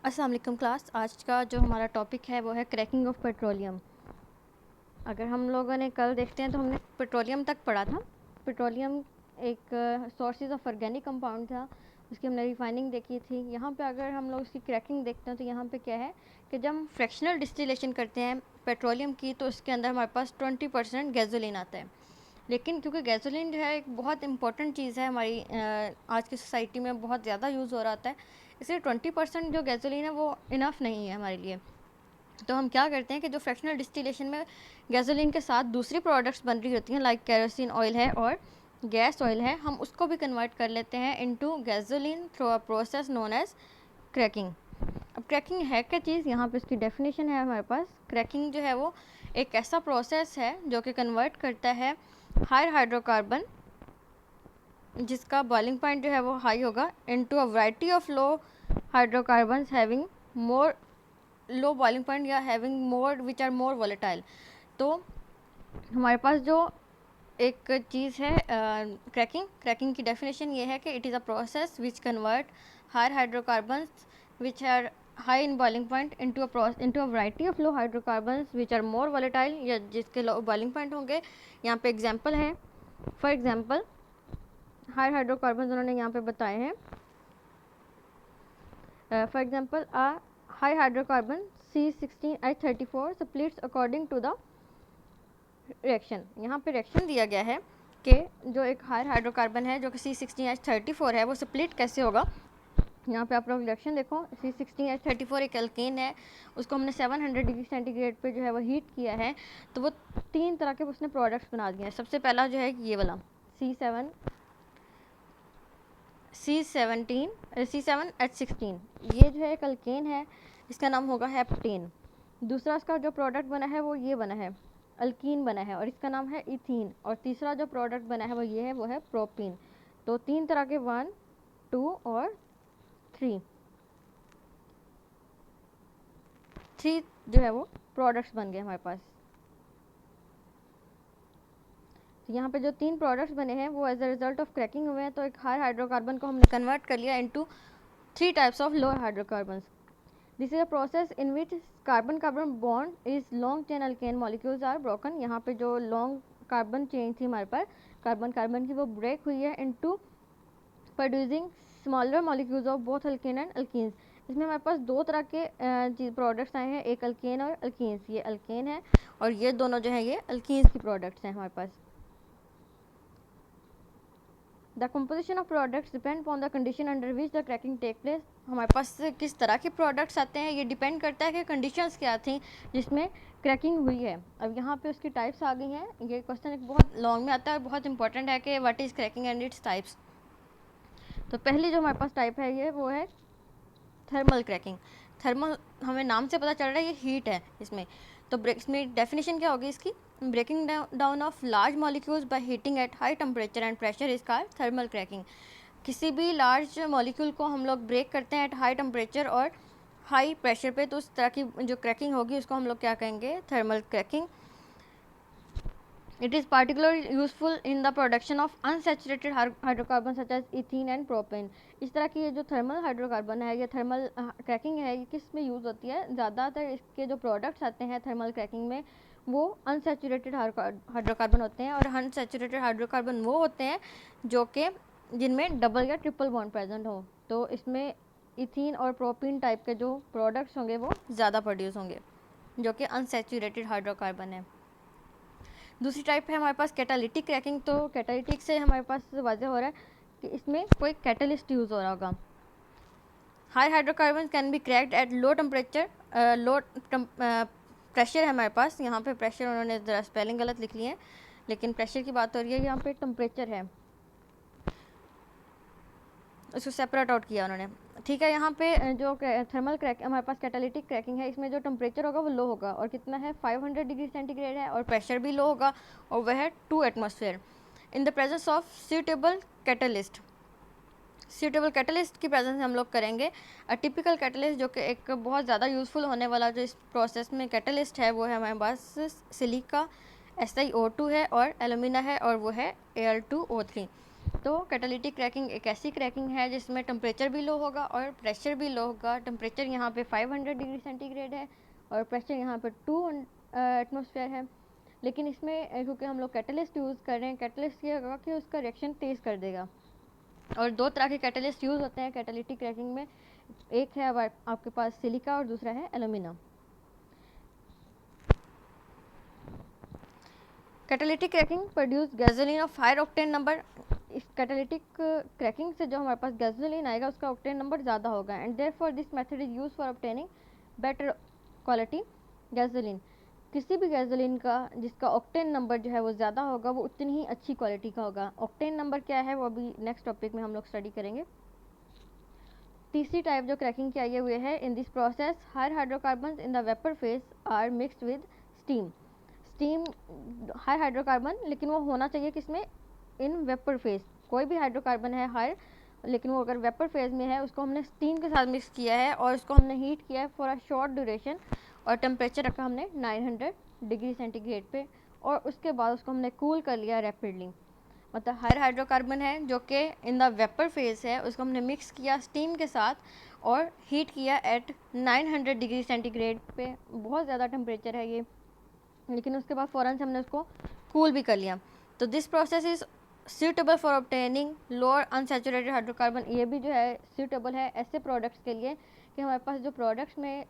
अस्सलाम वालेकुम क्लास। आज का जो हमारा टॉपिक है वो है क्रैकिंग ऑफ पेट्रोलियम। अगर हम लोगों ने कल देखते हैं तो हमने पेट्रोलियम तक पढ़ा था। पेट्रोलियम एक सोर्सेज ऑफ ऑर्गेनिक कंपाउंड था, उसकी हमने रिफाइनिंग देखी थी। यहाँ पे अगर हम लोग उसकी क्रैकिंग देखते हैं तो यहाँ पे क्या है कि जब हम फ्रैक्शनल डिस्टिलेशन करते हैं पेट्रोलियम की तो उसके अंदर हमारे पास 20% गैसोलीन आता है। लेकिन क्योंकि गैसोलीन जो है एक बहुत इंपॉर्टेंट चीज़ है हमारी आज की सोसाइटी में बहुत ज़्यादा यूज़ हो रहा है, इसलिए 20% जो गैसोलीन है वो इनफ नहीं है हमारे लिए। तो हम क्या करते हैं कि जो फ्रैक्शनल डिस्टिलेशन में गैसोलीन के साथ दूसरी प्रोडक्ट्स बन रही होती हैं लाइक केरोसिन ऑयल है और गैस ऑयल है, हम उसको भी कन्वर्ट कर लेते हैं into gasoline through a process known as cracking. अब क्रैकिंग है क्या चीज़, यहाँ पे इसकी डेफिनेशन है हमारे पास। क्रैकिंग जो है वो एक ऐसा प्रोसेस है जो कि कन्वर्ट करता है हायर हाइड्रोकार्बन जिसका बॉइलिंग पॉइंट जो है वो हाई होगा into a variety of low hydrocarbons having more low boiling point या having more which are more volatile. तो हमारे पास जो एक चीज़ है क्रैकिंग की डेफिनेशन ये है कि it is a process which convert higher hydrocarbons which are high in boiling point into a variety of low hydrocarbons which are more volatile, या जिसके लो बॉइलिंग पॉइंट होंगे। यहाँ पे एग्जांपल है, फॉर एग्जांपल हायर हाइड्रोकार्बन उन्होंने यहाँ पे बताए हैं। For example high hydrocarbon C16H34 splits according to the reaction. यहाँ पे रिएक्शन दिया गया है कि जो एक हायर हाइड्रोकार्बन है जो कि C16H34 है वो स्प्लिट कैसे होगा। यहाँ पे आप लोग रिएक्शन देखो, C16H34 एक एल्केन है, उसको हमने 700 डिग्री सेंटीग्रेड पे जो है वो हीट किया है, तो वो तीन तरह के उसने प्रोडक्ट्स बना दिए हैं। सबसे पहला जो है ये वाला C7H16, ये जो है एक अल्केन है, इसका नाम होगा हेप्टेन। दूसरा इसका जो प्रोडक्ट बना है वो ये बना है, अल्कीन बना है और इसका नाम है इथीन। और तीसरा जो प्रोडक्ट बना है वो ये है, वो है प्रोपीन। तो तीन तरह के 1, 2 और 3 जो है वो प्रोडक्ट्स बन गए हमारे पास। तो यहाँ पे जो तीन प्रोडक्ट्स बने हैं वो as a result of cracking हुए हैं। तो एक हायर हाइड्रोकार्बन को हमने कन्वर्ट कर लिया into 3 types of lower hydrocarbons. This is a process in which carbon carbon bond is long chain alkane molecules are broken. यहाँ पे जो लॉन्ग कार्बन चेन थी हमारे पास कार्बन कार्बन की, वो ब्रेक हुई है into producing smaller molecules of both alkane and alkenes. इसमें हमारे पास दो तरह के प्रोडक्ट्स आए हैं, एक अल्केन और अल्कीन्स। ये अल्केन है और ये दोनों जो है ये अल्कीन्स की प्रोडक्ट्स हैं हमारे पास। The composition of products depend upon the condition under which the cracking take place. हमारे पास किस तरह के प्रोडक्ट्स आते हैं ये डिपेंड करता है कि कंडीशंस क्या थी जिसमें क्रैकिंग हुई है। अब यहाँ पे उसकी टाइप्स आ गई हैं। ये क्वेश्चन एक बहुत लॉन्ग में आता है और बहुत इंपॉर्टेंट है कि what is cracking and its types. तो पहली जो हमारे पास टाइप है ये वो है थर्मल क्रैकिंग। थर्मल हमें नाम से पता चल रहा है ये हीट है इसमें। तो इसमें डेफिनेशन क्या होगी इसकी, breaking down of large molecules by heating at high temperature and pressure is called thermal cracking. किसी भी लार्ज मॉलिक्यूल को हम लोग ब्रेक करते हैं एट हाई टेम्परेचर और हाई प्रेशर पे, तो उस तरह की जो क्रैकिंग होगी उसको हम लोग क्या कहेंगे, thermal cracking. It is particularly useful in the production of unsaturated hydrocarbons such as ethene and propane। इस तरह की ये जो थर्मल हाइड्रोकार्बन है, ये थर्मल क्रैकिंग है, ये किस में यूज़ होती है, ज़्यादातर इसके जो प्रोडक्ट्स आते हैं थर्मल क्रैकिंग में वो अनसेचुरेटेड हाइड्रोकार्बन होते हैं। और अनसेचुरेटेड हाइड्रोकार्बन वो होते हैं जो कि जिनमें डबल या ट्रिपल बॉन्ड प्रेजेंट हो। तो इसमें इथीन और प्रोपीन टाइप के जो प्रोडक्ट्स होंगे वो ज़्यादा प्रोड्यूस होंगे जो कि अनसेचुरेटेड हाइड्रोकार्बन है। दूसरी टाइप है हमारे पास कैटालिटिक क्रैकिंग। तो कैटालिटिक से हमारे पास वाज़ह हो रहा है कि इसमें कोई कैटलिस्ट यूज़ हो रहा होगा। High hydrocarbon can be cracked at low temperature, low pressure है हमारे पास। यहाँ पे प्रेशर उन्होंने ज़रा स्पेलिंग गलत लिख ली है, लेकिन प्रेशर की बात हो रही है, यहाँ पे टेम्परेचर है, उसको सेपरेट आउट किया उन्होंने। ठीक है, यहाँ पे जो थर्मल क्रैक हमारे पास कैटालिटिक क्रैकिंग है, इसमें जो टेम्परेचर होगा वो लो होगा और कितना है 500 डिग्री सेंटीग्रेड है, और प्रेशर भी लो होगा और वह है 2 atmosphere in the presence of suitable catalyst. Suitable catalyst की प्रेजेंस हम लोग करेंगे। टिपिकल कैटलिस्ट जो कि एक बहुत ज़्यादा यूज़फुल होने वाला जो इस प्रोसेस में कैटलिस्ट है वो है हमारे पास सिलिका SiO2 है और एलुमिना है और वो है Al2O3। तो कैटालिटिक क्रैकिंग एक ऐसी क्रैकिंग है जिसमें टेम्परेचर भी लो होगा और प्रेशर भी लो होगा। टेम्परेचर यहाँ पे 500 डिग्री सेंटीग्रेड है और प्रेशर यहाँ पे 2 एटमॉस्फेयर है। लेकिन इसमें क्योंकि हम लोग कैटलिस्ट यूज़ कर रहे हैं, कैटलिस्ट ये होगा कि उसका रिएक्शन तेज़ कर देगा। और दो तरह के कैटलिस्ट यूज़ होते हैं कैटालिटिक क्रैकिंग में, एक है आपके पास सिलिका और दूसरा है aluminium. Catalytic cracking produce gasoline of higher octane number. इस कैटालिटिक क्रैकिंग से जो हमारे पास गैसोलीन आएगा उसका ऑक्टेन नंबर ज़्यादा होगा and therefore this method is use for obtaining better quality gasoline. किसी भी गैसोलीन का जिसका ऑक्टेन नंबर जो है वो ज़्यादा होगा वो उतनी ही अच्छी क्वालिटी का होगा। ऑक्टेन नंबर क्या है वो अभी नेक्स्ट टॉपिक में हम लोग स्टडी करेंगे। तीसरी टाइप जो क्रैकिंग के आए हुए है, in this process higher hydrocarbon in the vapour phase are mixed with steam. Steam higher hydrocarbon, लेकिन वो होना चाहिए किसमें, इन वेपर फेज। कोई भी हाइड्रोकार्बन है हायर, लेकिन वो अगर वेपर फेज में है उसको हमने स्टीम के साथ मिक्स किया है और उसको हमने हीट किया है फॉर अ शॉर्ट ड्यूरेशन और टेम्परेचर रखा हमने 900 डिग्री सेंटीग्रेड पे और उसके बाद उसको हमने कूल कर लिया रैपिडली। मतलब हायर हाइड्रोकार्बन है जो कि इन द वेपर फेज है, उसको हमने मिक्स किया स्टीम के साथ और हीट किया एट 900 डिग्री सेंटीग्रेड पे। बहुत ज़्यादा टेम्परेचर है ये, लेकिन उसके बाद फ़ौरन से हमने उसको कूल भी कर लिया। तो this process is suitable for obtaining lower unsaturated hydrocarbon. ये भी जो है सूटेबल है ऐसे प्रोडक्ट्स के लिए कि हमारे पास जो प्रोडक्ट्स में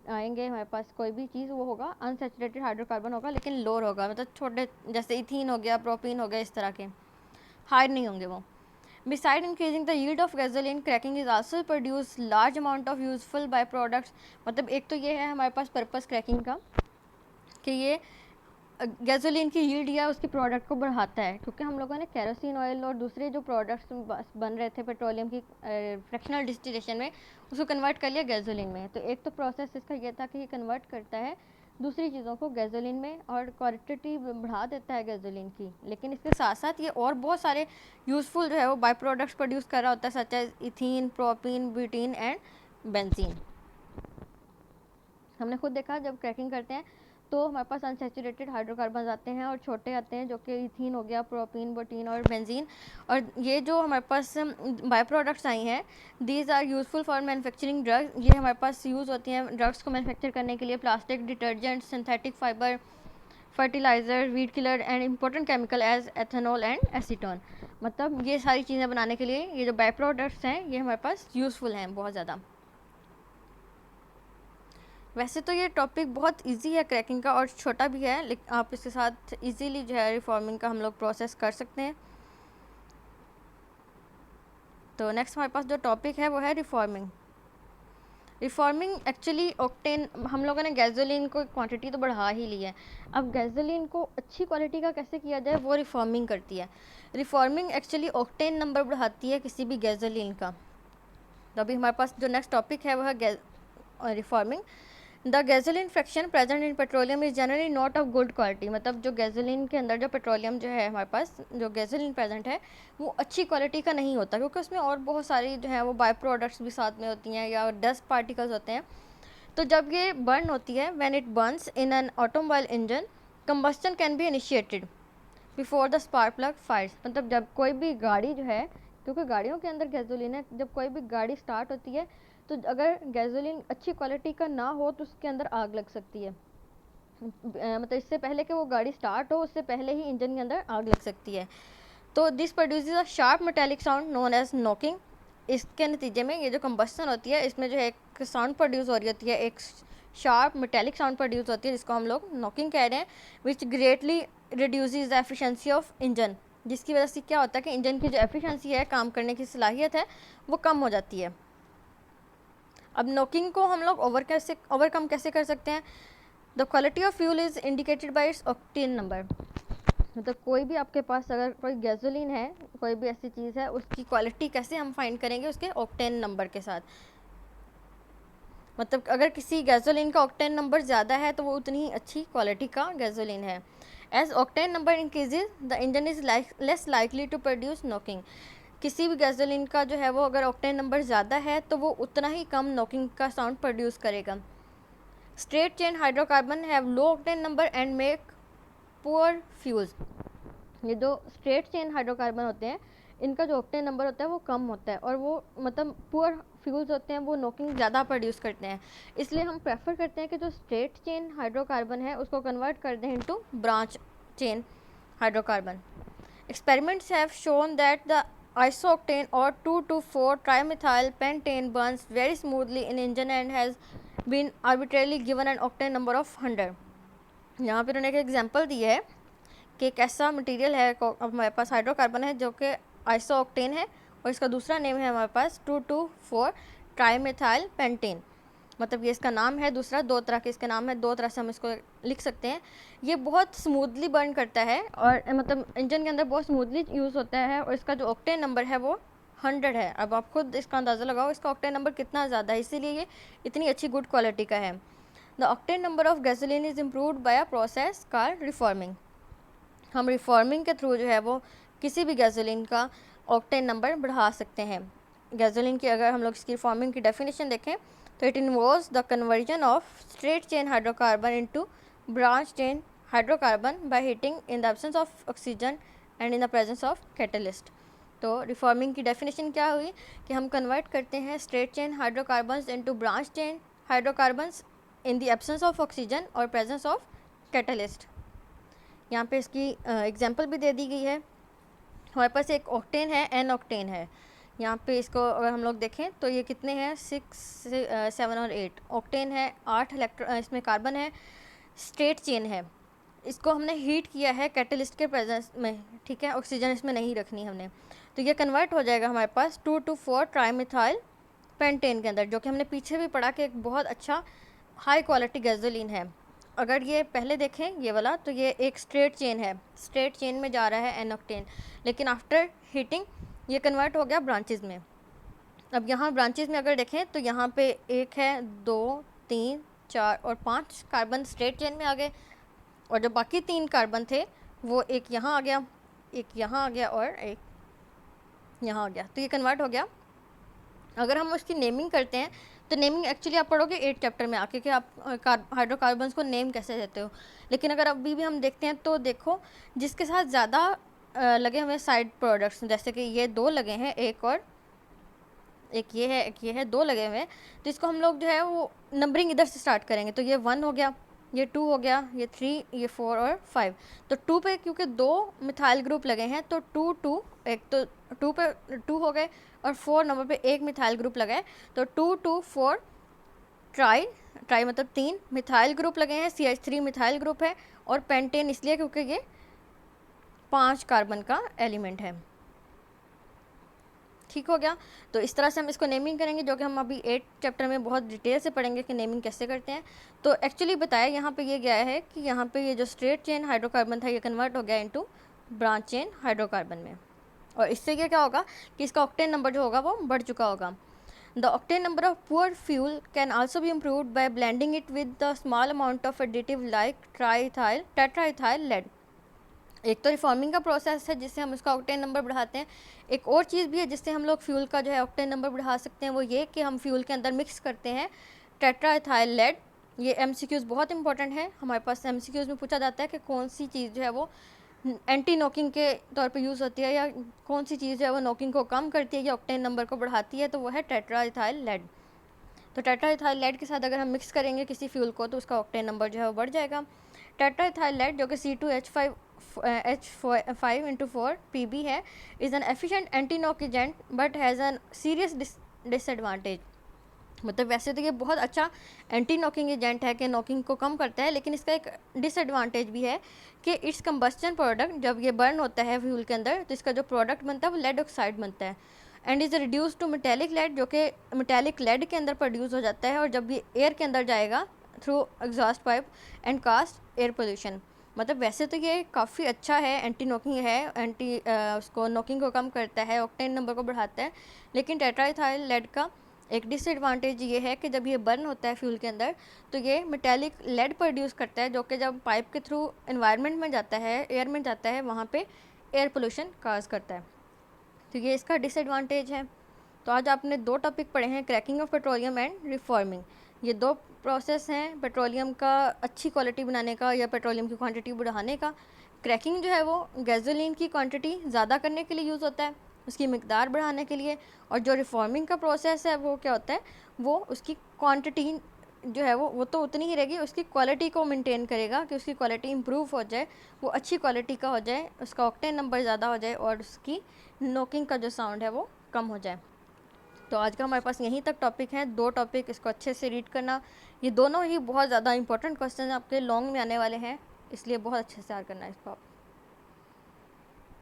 आएंगे, हमारे पास कोई भी चीज़ वो होगा अनसैचुरेटेड हाइड्रोकार्बन होगा लेकिन लोअर होगा, मतलब छोटे जैसे इथीन हो गया, प्रोपीन हो गया, इस तरह के हाई नहीं होंगे वो। Beside increasing the yield of gasoline, cracking is also produce large amount of useful by products। मतलब एक तो ये है हमारे पास पर्पस क्रैकिंग का कि ये गैसोलीन की यील्ड या उसके प्रोडक्ट को बढ़ाता है, क्योंकि हम लोगों ने केरोसिन ऑयल और दूसरे जो प्रोडक्ट्स बन रहे थे पेट्रोलियम की फ्रैक्शनल डिस्टिलेशन में, उसको कन्वर्ट कर लिया गैसोलीन में। तो एक तो प्रोसेस इसका ये था कि ये कन्वर्ट करता है दूसरी चीज़ों को गैसोलीन में और क्वांटिटी बढ़ा देता है गैसोलीन की। लेकिन इसके साथ साथ ये और बहुत सारे यूज़फुल जो है वो बाई प्रोडक्ट्स प्रोड्यूस कर रहा होता है, such as ethene, propene, butene and benzene. हमने खुद देखा जब क्रैकिंग करते हैं तो हमारे पास अनसैचुरेटेड हाइड्रोकार्बन आते हैं और छोटे आते हैं जो कि इथीन हो गया, प्रोपीन, ब्यूटीन और बेंजीन। और ये जो हमारे पास बाय प्रोडक्ट्स आई हैं, these are useful for manufacturing drugs. ये हमारे पास यूज़ होती हैं ड्रग्स को मैन्युफैक्चर करने के लिए, plastic, detergent, synthetic fibre, fertiliser, weed killer and important chemical as ethanol and acetone. मतलब ये सारी चीज़ें बनाने के लिए ये जो बाय प्रोडक्ट्स हैं ये हमारे पास यूज़फुल हैं बहुत ज़्यादा। वैसे तो ये टॉपिक बहुत इजी है क्रैकिंग का और छोटा भी है, लेकिन आप इसके साथ इजीली जो है रिफॉर्मिंग का हम लोग प्रोसेस कर सकते हैं। तो नेक्स्ट हमारे पास जो टॉपिक है वो है रिफॉर्मिंग। रिफॉर्मिंग एक्चुअली ऑक्टेन, हम लोगों ने गैसोलीन को क्वांटिटी तो बढ़ा ही ली है, अब गैसोलीन को अच्छी क्वालिटी का कैसे किया जाए वो रिफॉर्मिंग करती है। रिफॉर्मिंग एक्चुअली ऑक्टेन नंबर बढ़ाती है किसी भी गैसोलीन का। तो अभी हमारे पास जो नेक्स्ट टॉपिक है वो है reforming. The gasoline fraction present in petroleum is generally not of good quality. मतलब जो गैसोलीन के अंदर जो पेट्रोलियम जो है हमारे पास जो गैसोलीन प्रेजेंट है वो अच्छी क्वालिटी का नहीं होता, क्योंकि उसमें और बहुत सारी जो है वो बाय प्रोडक्ट्स भी साथ में होती हैं या डस्ट पार्टिकल्स होते हैं। तो जब ये बर्न होती है, when it burns in an automobile engine, combustion can be initiated before the spark plug fires. मतलब जब कोई भी गाड़ी जो है, क्योंकि गाड़ियों के अंदर गैसोलीन है, जब कोई भी गाड़ी स्टार्ट होती है तो अगर गैसोलीन अच्छी क्वालिटी का ना हो तो उसके अंदर आग लग सकती है। मतलब इससे पहले कि वो गाड़ी स्टार्ट हो उससे पहले ही इंजन के अंदर आग लग सकती है। तो this produces a sharp metallic sound known as knocking. इसके नतीजे में ये जो कंबस्टन होती है इसमें जो है एक साउंड प्रोड्यूस हो रही होती है, एक शार्प मेटेलिक साउंड प्रोड्यूस होती है जिसको हम लोग नॉकिंग कह रहे हैं, which greatly reduces the efficiency of engine. जिसकी वजह से क्या होता है कि इंजन की जो एफिशिएंसी है, काम करने की सलाहियत है, वो कम हो जाती है। अब नॉकिंग को हम लोग ओवरकम कैसे कर सकते हैं? The quality of fuel is indicated by it's octane number. मतलब कोई भी आपके पास अगर कोई गैसोलीन है, कोई भी ऐसी चीज़ है, उसकी क्वालिटी कैसे हम फाइंड करेंगे? उसके ऑक्टेन नंबर के साथ। मतलब अगर किसी गैसोलीन का ऑक्टेन नंबर ज़्यादा है तो वो उतनी ही अच्छी क्वालिटी का गैसोलीन है। As octane number increases the engine is less likely to produce knocking. किसी भी गैसोलीन का जो है वो अगर ऑक्टेन नंबर ज़्यादा है तो वो उतना ही कम नॉकिंग का साउंड प्रोड्यूस करेगा। Straight chain hydrocarbon have low octane number and make poor fuse. ये जो स्ट्रेट चेन हाइड्रोकार्बन होते हैं इनका जो ऑक्टेन नंबर होता है वो कम होता है और वो मतलब पुअर फ्यूल्स होते हैं वो नॉकिंग ज़्यादा प्रोड्यूस करते हैं। इसलिए हम प्रेफर करते हैं कि जो स्ट्रेट चेन हाइड्रोकार्बन है उसको कन्वर्ट कर दें into branch chain hydrocarbon. Experiments have shown that the isooctane or 2,2,4 trimethyl pentane burns very smoothly in engine and has been arbitrarily given an octane number of 100। यहाँ पे उन्होंने एक example दी है कि एक ऐसा मटेरियल है हमारे पास हाइड्रोकार्बन है जो कि आइसोऑक्टेन है और इसका दूसरा नेम है हमारे पास 2,2,4 ट्राईमेथाइल पेंटेन। मतलब ये इसका नाम है दूसरा, दो तरह के इसके नाम है, दो तरह से हम इसको लिख सकते हैं। ये बहुत स्मूथली बर्न करता है और मतलब इंजन के अंदर बहुत स्मूथली यूज़ होता है और इसका जो ऑक्टेन नंबर है वो 100 है। अब आप खुद इसका अंदाज़ा लगाओ इसका ऑक्टेन नंबर कितना ज़्यादा है, इसीलिए ये इतनी अच्छी गुड क्वालिटी का है। The octane number of gasoline is improved by a process called reforming. हम रिफॉर्मिंग के थ्रू जो है वो किसी भी गैसोलीन का ऑक्टेन नंबर बढ़ा सकते हैं। गैसोलीन की अगर हम लोग इसकी रिफॉर्मिंग की डेफिनेशन देखें तो it involves the conversion of straight chain hydrocarbon into branch chain hydrocarbon by heating in the absence of oxygen and in the presence of catalyst. तो रिफॉर्मिंग की डेफिनेशन क्या हुई कि हम कन्वर्ट करते हैं straight chain hydrocarbons into branch chain hydrocarbons in the absence of oxygen और presence of catalyst. यहाँ पे इसकी एग्जांपल भी दे दी गई है। हमारे पास एक ऑक्टेन है, एन ऑक्टेन है। यहाँ पे इसको अगर हम लोग देखें तो ये कितने हैं 6, 7 और 8 ऑक्टेन है, 8 इसमें कार्बन है, स्ट्रेट चेन है। इसको हमने हीट किया है कैटलिस्ट के प्रेजेंस में, ठीक है, ऑक्सीजन इसमें नहीं रखनी हमने। तो ये कन्वर्ट हो जाएगा हमारे पास 2,2,4 ट्राईमिथाइल पेंटेन के अंदर, जो कि हमने पीछे भी पढ़ा कि एक बहुत अच्छा हाई क्वालिटी गैसोलीन है। अगर ये पहले देखें ये वाला तो ये एक स्ट्रेट चेन है, स्ट्रेट चेन में जा रहा है एन ऑक्टेन, लेकिन आफ्टर हीटिंग ये कन्वर्ट हो गया ब्रांचेस में। अब यहाँ ब्रांचेस में अगर देखें तो यहाँ पे 1 है, 2, 3, 4 और 5 कार्बन स्ट्रेट चेन में आ गए और जो बाकी 3 कार्बन थे वो एक यहाँ आ गया, एक यहाँ आ गया और एक यहाँ आ गया। तो ये कन्वर्ट हो गया। अगर हम उसकी नेमिंग करते हैं तो नेमिंग एक्चुअली आप पढ़ोगे 8 चैप्टर में आके कि आप हाइड्रोकार्बन्स को नेम कैसे देते हो। लेकिन अगर अभी भी हम देखते हैं तो देखो जिसके साथ ज़्यादा लगे हुए साइड प्रोडक्ट्स, जैसे कि ये 2 लगे हैं, एक और एक ये है 2 लगे हुए हैं, तो इसको हम लोग जो है वो नंबरिंग इधर से स्टार्ट करेंगे। तो ये 1 हो गया, ये 2 हो गया, ये 3, ये 4 और 5। तो 2 पे क्योंकि 2 मिथाइल ग्रुप लगे हैं तो 2, 2 एक तो 2 पे 2 हो गए और 4 नंबर पे एक मिथाइल ग्रुप लगा है तो 2, 2, 4 ट्राई मतलब 3 मिथाइल ग्रुप लगे हैं, CH3 मिथाइल ग्रुप है और पेंटेन इसलिए क्योंकि ये 5 कार्बन का एलिमेंट है। ठीक हो गया। तो इस तरह से हम इसको नेमिंग करेंगे, जो कि हम अभी 8 चैप्टर में बहुत डिटेल से पढ़ेंगे कि नेमिंग कैसे करते हैं। तो एक्चुअली बताया यहाँ पे ये गया है कि यहाँ पे ये जो स्ट्रेट चेन हाइड्रोकार्बन था ये कन्वर्ट हो गया इनटू ब्रांच चेन हाइड्रोकार्बन में, और इससे ये क्या होगा कि इसका ऑक्टेन नंबर जो होगा वो बढ़ चुका होगा। The octane number of poor fuel can also be improved by blending it with the small amount of additive like tetraethyl lead. एक तो रिफॉर्मिंग का प्रोसेस है जिससे हम उसका ऑक्टेन नंबर बढ़ाते हैं। एक और चीज़ भी है जिससे हम लोग फ्यूल का जो है ऑक्टेन नंबर बढ़ा सकते हैं, वो ये कि हम फ्यूल के अंदर मिक्स करते हैं टेट्राइथाइल लेड। ये MCQs बहुत इंपॉर्टेंट है, हमारे पास MCQs में पूछा जाता है कि कौन सी चीज़ जो है वो एंटी नॉकिंग के तौर पे यूज़ होती है या कौन सी चीज़ है वो नॉकिंग को कम करती है या ऑक्टेन नंबर को बढ़ाती है, तो वो है टेट्राइथाइल लेड। तो टेट्राइथाइल लेड के साथ अगर हम मिक्स करेंगे किसी फ्यूल को तो उसका ऑक्टेन नंबर जो है वो बढ़ जाएगा। टेट्राइथाइल लेड जो कि C2H5 Pb है, is an efficient anti knock agent but has an serious disadvantage. मतलब वैसे तो ये बहुत अच्छा एंटी नॉकिंग एजेंट है कि नॉकिंग को कम करता है, लेकिन इसका एक डिसएडवांटेज भी है कि इट्स कंबस्टन प्रोडक्ट जब ये बर्न होता है फ्यूल के अंदर तो इसका जो प्रोडक्ट बनता है वो लेड ऑक्साइड बनता है and is reduce to metallic lead, जो कि मेटेलिक लेड के अंदर प्रोड्यूस हो जाता है और जब ये एयर के अंदर जाएगा through exhaust pipe and cast air pollution. मतलब वैसे तो ये काफ़ी अच्छा है, एंटी नॉकिंग है, उसको नॉकिंग को कम करता है, ऑक्टेन नंबर को बढ़ाता है, लेकिन टेट्राइथाइल लेड का एक डिसएडवांटेज ये है कि जब ये बर्न होता है फ्यूल के अंदर तो ये मेटेलिक लेड प्रोड्यूस करता है, जो कि जब पाइप के थ्रू एनवायरनमेंट में जाता है, एयर में जाता है, वहाँ पे एयर पोल्यूशन काज करता है। तो ये इसका डिसएडवांटेज है। तो आज आपने 2 टॉपिक पढ़े हैं, cracking of petroleum and reforming. ये 2 प्रोसेस हैं पेट्रोलियम का अच्छी क्वालिटी बनाने का या पेट्रोलियम की क्वांटिटी बढ़ाने का। क्रैकिंग जो है वो गैसोलीन की क्वांटिटी ज़्यादा करने के लिए यूज़ होता है, उसकी मिकदार बढ़ाने के लिए। और जो रिफॉर्मिंग का प्रोसेस है वो क्या होता है, वो उसकी क्वांटिटी जो है वो तो उतनी ही रहेगी, उसकी क्वालिटी को मेंटेन करेगा कि उसकी क्वालिटी इंप्रूव हो जाए, वो अच्छी क्वालिटी का हो जाए, उसका ऑक्टेन नंबर ज़्यादा हो जाए और उसकी नोकिंग का जो साउंड है वो कम हो जाए। तो आज का हमारे पास यहीं तक टॉपिक है, 2 टॉपिक, इसको अच्छे से रीड करना। ये दोनों ही बहुत ज़्यादा इंपॉर्टेंट क्वेश्चन आपके लॉन्ग में आने वाले हैं, इसलिए बहुत अच्छे से याद करना है इसको आप।